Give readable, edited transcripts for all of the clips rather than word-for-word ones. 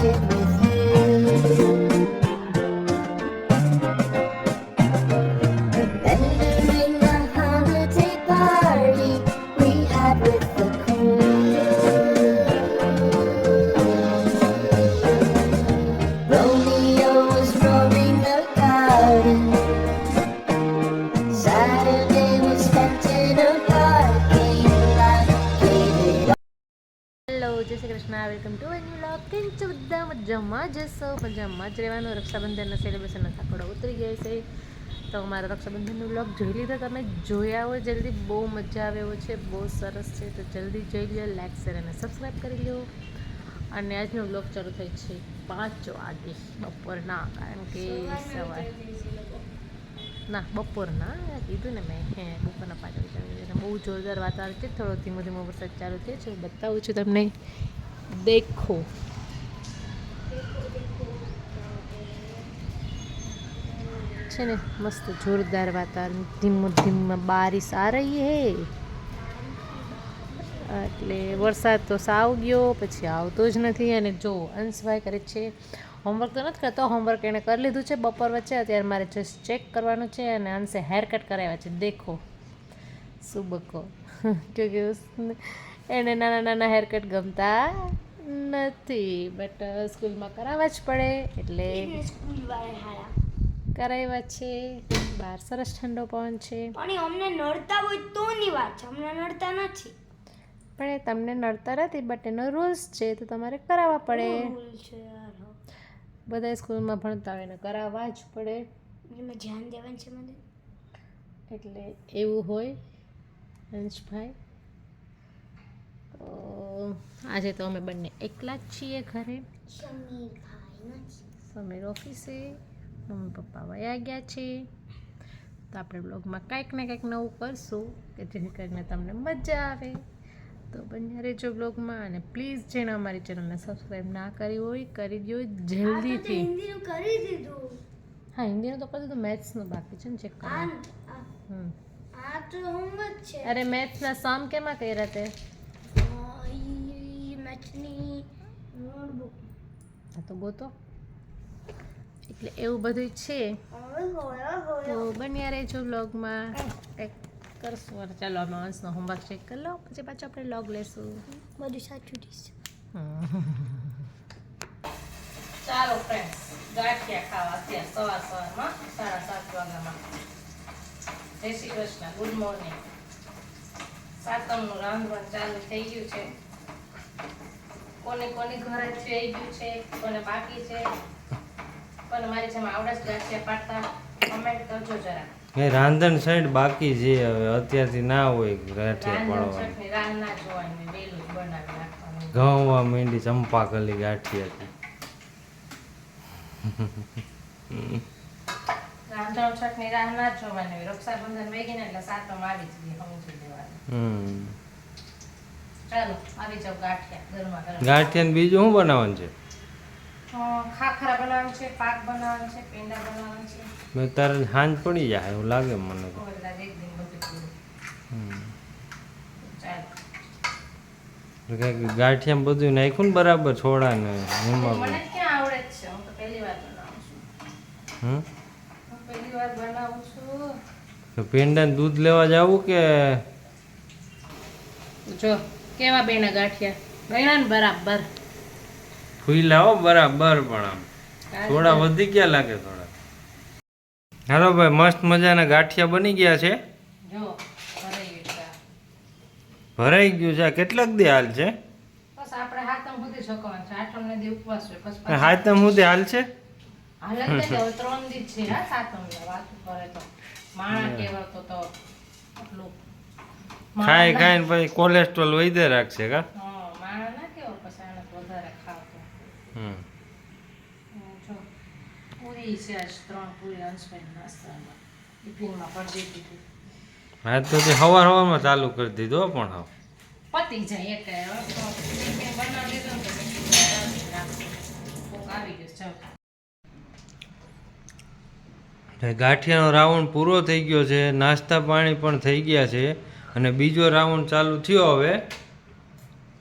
sit with you. Remembering the holiday party we had with the crew. Romeo was roaming the garden. Saturday was spent in a parking lot. Gave it all. Hello Jay Shri Krishna, welcome to new vlog. કેમ છો બધા? મજામાં જશો, મજામાં જ રહેવાનું. રક્ષાબંધનના સેલિબ્રેશનનો થાકોડો ઉતરી ગયો છે, તો અમારા રક્ષાબંધનનો વ્લોગ જોઈ લીધો. તમે જોયા હોય જલ્દી, બહુ મજા આવે એવો છે, બહુ સરસ છે, તો જલ્દી જોઈ લો, લાઈક શેર અને સબસ્ક્રાઈબ કરી લો. અને આજનો વ્લોગ ચાલુ થાય છે 5 વાગે બપોરના, કારણ કે સવાર ના બપોરના કીધું ને મેં, બપોરના 5 વાગે. બહુ જોરદાર વાતાવરણ છે, થોડો ધીમો ધીમો વરસાદ ચાલુ થયો છે. હું બતાવું છું તમને, દેખો. છે ને મસ્ત જોરદાર વાતાવરણ, ધીમો ધીમો બારિશ આ રહી હે. એટલે વરસાદ તો સાવ ગયો, પછી આવતો જ નથી. અને જો અંશભાઈ કરે છે હોમવર્ક, તો નથી કરતો, હોમવર્ક એણે કરી લીધું છે બપોર વચ્ચે. અત્યારે મારે જસ્ટ ચેક કરવાનું છે. અને અંશે હેર કટ કરાવ્યા છે, દેખો સુબકો. કે એને નાના નાના હેર કટ ગમતા નથી, બટ સ્કૂલમાં કરાવવા જ પડે એટલે કરાવ્યા છે. બહાર સરસ ઠંડો પવન છે. પણ અમને નડતા હોય તો ની વાત છે, અમને નડતા નથી. પણ એ તમને નડતા નથી, બટ એનો રૂલ્સ છે, તો તમારે કરાવવા પડે. બધા સ્કૂલમાં ભણતા હોય ને કરાવવા જ પડે, એમાં ધ્યાન દેવાનું છે મને. એટલે એવું હોય અંશભાઈ. તો આજે તો અમે બંને એકલા જ છીએ ઘરે. સમીર ઓફિસે, મમ્મી પપ્પા વયા ગયા છે. તો આપણે બ્લોગમાં કંઈક ને કંઈક નવું કરશું કે જેથી કરીને તમને મજા આવે. તો બન્યા રહેજો બ્લોગમાં. અને પ્લીઝ જેણે અમારી ચેનલને સબસ્ક્રાઈબ ના કરી હોય કરી દો જલ્દીથી. હિન્દીનું કરી દીધું. હા, હિન્દીનું તો કરી દીધું, મેથ્સનું બાકી છે ને ચેક કરવાનું. આ તો હોમવર્ક છે. અરે મેથ્સના સમ કેમાં કર્યા તે? મેથની નોટબુક. હા તો ગોતો. એટલે એવું બધું છે. તો બન્યા રહેજો બ્લોગમાં, કંઈક કરશું. અને ચાલો અમે અંશનો હોમવર્ક ચેક કરી લો, પછી પાછું આપણે લોગ લેશું. બધું સાચું છે. ચાલો ફ્રેન્ડ્સ, ગાંઠિયા ખાવા અત્યારે સવારમાં 7:30 વાગ્યામાં. જય શ્રી કૃષ્ણ, ગુડ મોર્નિંગ. સાતમનું રાંધવાનું ચાલુ થઈ ગયું છે. કોની ઘરે થઈ ગયું છે, કોને બાકી છે, કોને મારી જેમ આવડે છે ગાંઠિયા પાડતા, કમેન્ટ કરજો જરા. એ રાંધણ સાઈડ બાકી છે, હવે અત્યારથી ના હોય ગાંઠિયા પાડવા. ચટણી રાહ ના જોવાની, વહેલું જ બનાવી નાખવાનું. ઘઉંમાં મીંડી ચંપાકલી ગાંઠિયા. રાંધણ ચટણી રાહ ના જોવાની હોય. રક્ષાબંધન વેગી ને એટલે સાતમ આવી જ ગઈ, સમજી લેવાનું. ચાલો આવી જાવ ગાંઠિયા ગરમા ગરમ. ગાંઠિયા ને બીજું શું બનાવવાનું છે? ખાખરા બનાવવાનું છે, પાક બનાવવાનું છે, પેંડા બનાવવાનું છે. મેં તારે હાંજ પડી જાય એવું લાગે મને તો. ઓલા એક દિન બધું પૂરું. ચાલો ગાંઠિયા બધું નાખ્યું ને બરાબર, છોડા ને એમાં. મને ક્યાં આવડે જ છે, હું તો પહેલી વાર બનાવું છું. હું પહેલી વાર બનાવું છું. તો પેંડા ને દૂધ લેવા જવું કે? જો કેવા બેના ગાંઠિયા બન્યા ને બરાબર. ફૂઈલા હો બરાબર, પણ આમ થોડા વધી ગયા લાગે થોડા. હાલો ભાઈ, મસ્ત મજાના ગાંઠિયા બની ગયા છે. જો ભરાઈ ગયું. ભરાઈ ગયું છે. આ કેટલાક દી હાલ છે? બસ આપણે હાથમ સુધી શકવાનું છે. આઠમને દી ઉપવાસ હોય, પછી હાથમ સુધી હાલ છે. હાલ જ નહીં, હવે 3 દી છે. હા, સાતમને વાત કરે તો માણા કહેવાતો તો આટલું ખાઈ ખાઈને પછી કોલેસ્ટ્રોલ વધે રાખશે કા? માણા ના કેવો, પછી આને વધારે ખાતો. જો પૂરી છે, આજ 3 પૂરી અંશભાઈ નાસ્તામાં ટિફિનમાં પડી દીધી. હા, તો તે સવારમાં ચાલુ કરી દીધો પણ હાવ પતી જાય એક બનાવી દીધો ને કોક આવી ગયો. ચાલો ગાંઠિયાનો રાઉન્ડ પૂરો થઈ ગયો છે, નાસ્તા પાણી પણ થઈ ગયા છે, અને બીજો રાઉન્ડ ચાલુ થયો હવે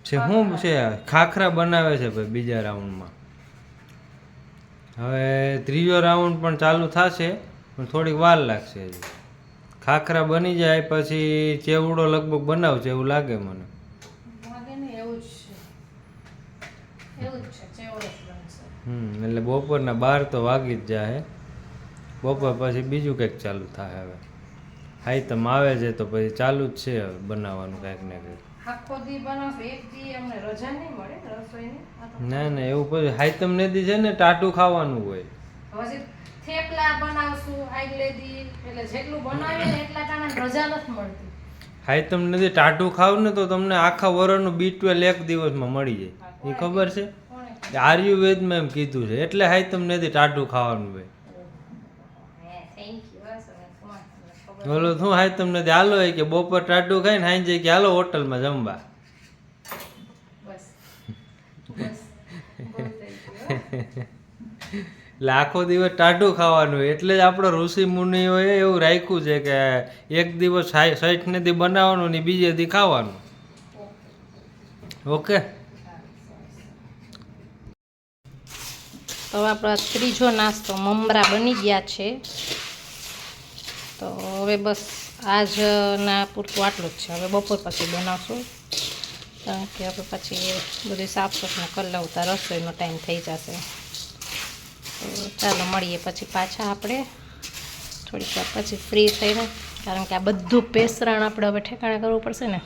છે. શું છે? ખાખરા બનાવે છે ભાઈ બીજા રાઉન્ડમાં. હવે ત્રીજો રાઉન્ડ પણ ચાલુ થશે પણ થોડીક વાર લાગશે હજી. ખાખરા બની જાય પછી ચેવડો લગભગ બનાવશે એવું લાગે મને. લાગે ને એવું જ છે ચેવડો જ બનશે. એટલે બપોરના 12 તો વાગી જ જાય. બપોર પછી બીજું કંઈક ચાલુ થાય હવે. આઈટમ આવે છે તો પછી ચાલુ જ છે હવે બનાવવાનું કંઈક ને કંઈક. આખો દી બનાવશો એક દી અમને રજા નહીં મળે ને રસોઈની. ના ના એવું પછી આઈટમ નથી છે ને ટાટું ખાવાનું હોય. પછી થેપલા બનાવશું આગલે દી એટલે જેટલું બનાવીએ ને એટલા ટાણા રજા નથી મળતી. આઈટમ નથી ટાટું ખાવ ને તો તમને આખા વરસનું B12 એક દિવસમાં મળી જાય. એ ખબર છે? આયુર્વેદમાં એમ કીધું છે એટલે આઈટમ નથી ટાટું ખાવાનું હોય. બોલો શું આઈટમ નથી હાલો હોય કે બપોર ટાટું ખાઈને સાંજે કે હાલો હોટલમાં જમવા. એટલે આખો દિવસ ટાટું ખાવાનું હોય એટલે જ આપણો ઋષિ મુનિઓએ એવું રાખ્યું છે કે એક દિવસ 60 દી બનાવવાનું ને બીજે દી ખાવાનું. ઓકે તો આપણા ત્રીજો નાસ્તો મમરા બની ગયા છે. તો હવે બસ આજના પૂરતું આટલું જ છે. હવે બપોર પછી બનાવશું કારણ કે હવે પછી બધી સાફ સફાઈ કરી લઉં તો રસોઈનો ટાઈમ થઈ જશે. તો ચાલો મળીએ પછી પાછા આપણે થોડીક વાર પછી ફ્રી થઈને, કારણ કે આ બધું પેસરણ આપણે હવે ઠેકાણે કરવું પડશે ને.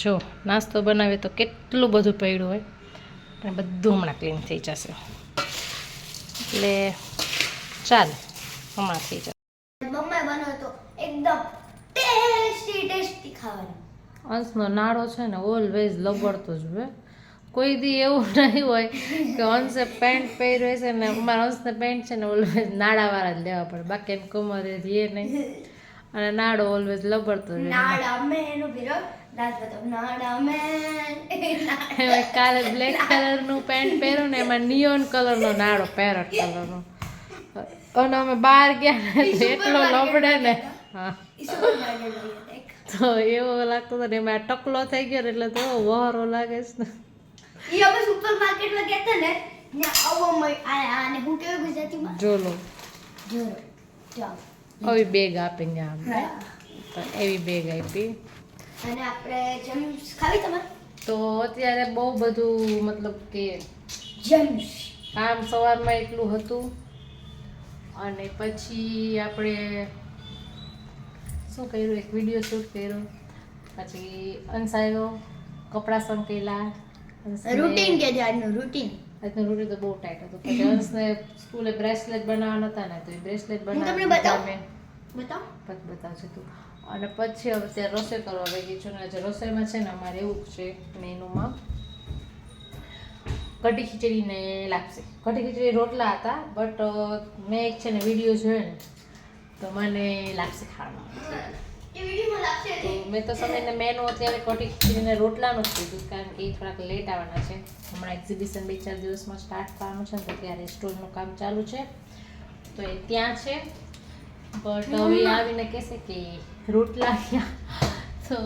જો નાસ્તો બનાવીએ તો કેટલું બધું પડ્યું હોય પણ બધું હમણાં ક્લીન થઈ જશે એટલે ચાલ હમણાં થઈ જશે. મમ્મી બનાવે તો એકદમ ટેસ્ટી ખાવાનું. અંશનો નાળો છે ને ઓલવેઝ લબડતો જ હોય. કોઈ દી એવું નહીં હોય કે અંશે પેન્ટ પહેર્યું છે ને અમારા અંશને પેન્ટ છે ને ઓલવેઝ નાળાવાળા જ લેવા પડે, બાકી એમ કમરે રીએ નહીં અને નાળો ઓલવેઝ લબડતો જ હોય. કાલે બ્લેક કલરનું પેન્ટ પહેર્યું ને એમાં નિયોન કલરનો નાળો પેરટ કલરનો અને અમે બહાર ગયા ને એટલો લબડે ને. હા તો એવો લાગતો હતો ને એમાં ટકલો થઈ ગયો એટલે તો એવો વહરો લાગે છે ને. ઈ અમે સુપર માર્કેટમાં ગયા હતા ને ત્યાં આને હું કેવું ગુજરાતીમાં જોલો જોરો ચાલ આવી બેગ આપી ત્યાં અમને તો એવી બેગ આપી. અને આપણે જમ્સ ખાવી તમારે તો અત્યારે બહુ બધું મતલબ કે જમ્સ કામ સવારમાં એટલું હતું અને પછી આપણે શું કર્યું, એક વિડીયો શૂટ કર્યો, પછી અંસાયો કપડાં સંકેલા. રૂટીન કે આજનું રૂટીન આજનું રૂટીન તો બહુ ટાઈટ હતું. પછી અંશને સ્કૂલે બ્રેસલેટ બનાવવાના હતા ને તો એ બ્રેસલેટ હું તમને બનાવી બતાવું. બતાવશે તું. અને પછી હવે ત્યાં રસોઈ કરવા વહી છું ને આજે રસોઈમાં છે ને અમારે એવું છે મેનુમાં કઢી ખીચડી ને લાપસી. કઢી ખીચડી રોટલા હતા બટ મેં એક છે ને વિડીયો જોયો ને તો મને લાપસી ખાવાનું એ વિડીયોમાં લાગશે તો મેં તો સમયને મેનુ અત્યારે કઢી ખીચડીને રોટલાનું જ કીધું કારણ કે એ થોડાક લેટ આવવાના છે. હમણાં એક્ઝિબિશન 2-4 દિવસમાં સ્ટાર્ટ થવાનું છે ને તો ત્યારે સ્ટોલનું કામ ચાલુ છે તો એ ત્યાં છે. બટ હવે આવીને કહેશે કે રોટલા ક્યાં, તો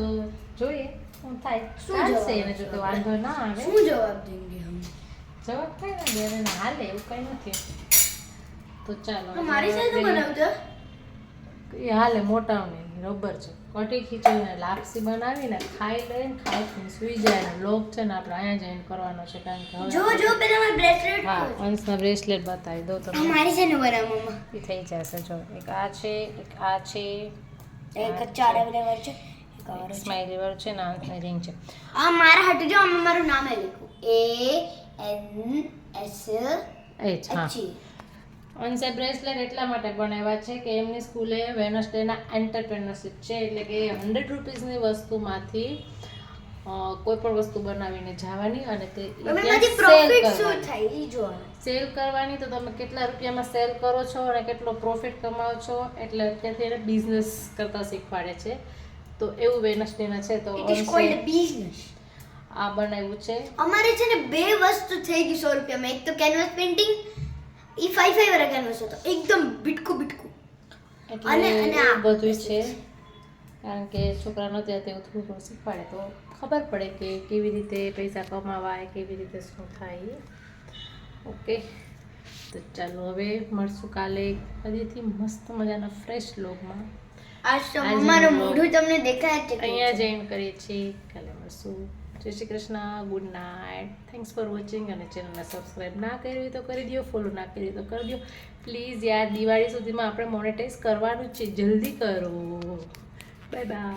જોઈએ શું થાય. ચાલશે એને જો તો વાંધો ના આવે. શું જવાબ દેંગે હમ જવાબ કઈ ના દે એને હાલે એવું કઈ નથી. તો ચાલો મારી સાથે બનાવજો એ હાલે મોટાઓને રબર છે. કઢી ખીચડીને લાપસી બનાવીને ખાઈ લઈને ખાઈને સુઈ જાય ને લોક છે ને આપણે અહીંયા જઈને કરવાનો છે કારણ કે હવે જો પેલા મારું બ્રેસલેટ હા અંશના બ્રેસલેટ બતાવી દો તમે. મારી છે ને બનાવ મમ્મા એ થઈ જશે. જો એક આ છે, એક આ છે, એક ચાર અવેલેબલ છે, એક આ છે. સ્માઈલી વાળું છે ને અંશની રિંગ છે. આ મારા હાટુ જો અમે મારું નામ લખ્યું ANS એ જ હા. અંશે બ્રેસલેટ એટલા માટે બનાવ્યા છે કે એમની સ્કૂલે વેનસડેના એન્ટરપ્રેનરશિપ છે એટલે કે 100 રૂપીસની વસ્તુમાંથી કોઈ પણ વસ્તુ બનાવીને જવાની અને તે સેલ કરવાની. તો તમે કેટલા રૂપિયામાં સેલ કરો છો અને કેટલો પ્રોફિટ કમાવો છો એટલે અત્યારથી એને બિઝનેસ કરતા શીખવાડે છે. તો એવું વેનસડેના છે તો બિઝનેસ આ બનાવ્યું છે. અમારે છે ને બે વસ્તુ થઈ ગઈ 100 રૂપિયામાં. એક તો કેનવાસ પેઇન્ટિંગ ઈ 5 વાળા કેનવાસ હતો એકદમ બીટકું અને આ બધું છે કારણ કે છોકરાનો ત્યાં તેવું થોડું શીખવાડે તો ખબર પડે કે કેવી રીતે પૈસા કમાવાય, કેવી રીતે શું થાય. ઓકે તો ચાલો હવે મળશું કાલે હજીથી મસ્ત મજાના ફ્રેશ વ્લોગમાં. આજ તો આજે અમારું vlog મોઢું તમને દેખાય જ છે. અહીંયા જ એન્ડ કરીએ છીએ. કાલે મળશું. જય Shri Krishna, good night, thanks for watching. અને ચેનલને સબસ્ક્રાઈબ ના કરી હોય તો કરી દો, ફોલો ના કરી હોય તો કરી દો પ્લીઝ યાર. દિવાળી સુધીમાં આપણે મોનેટાઈઝ કરવાનું છે, જલ્દી કરો. Bye bye.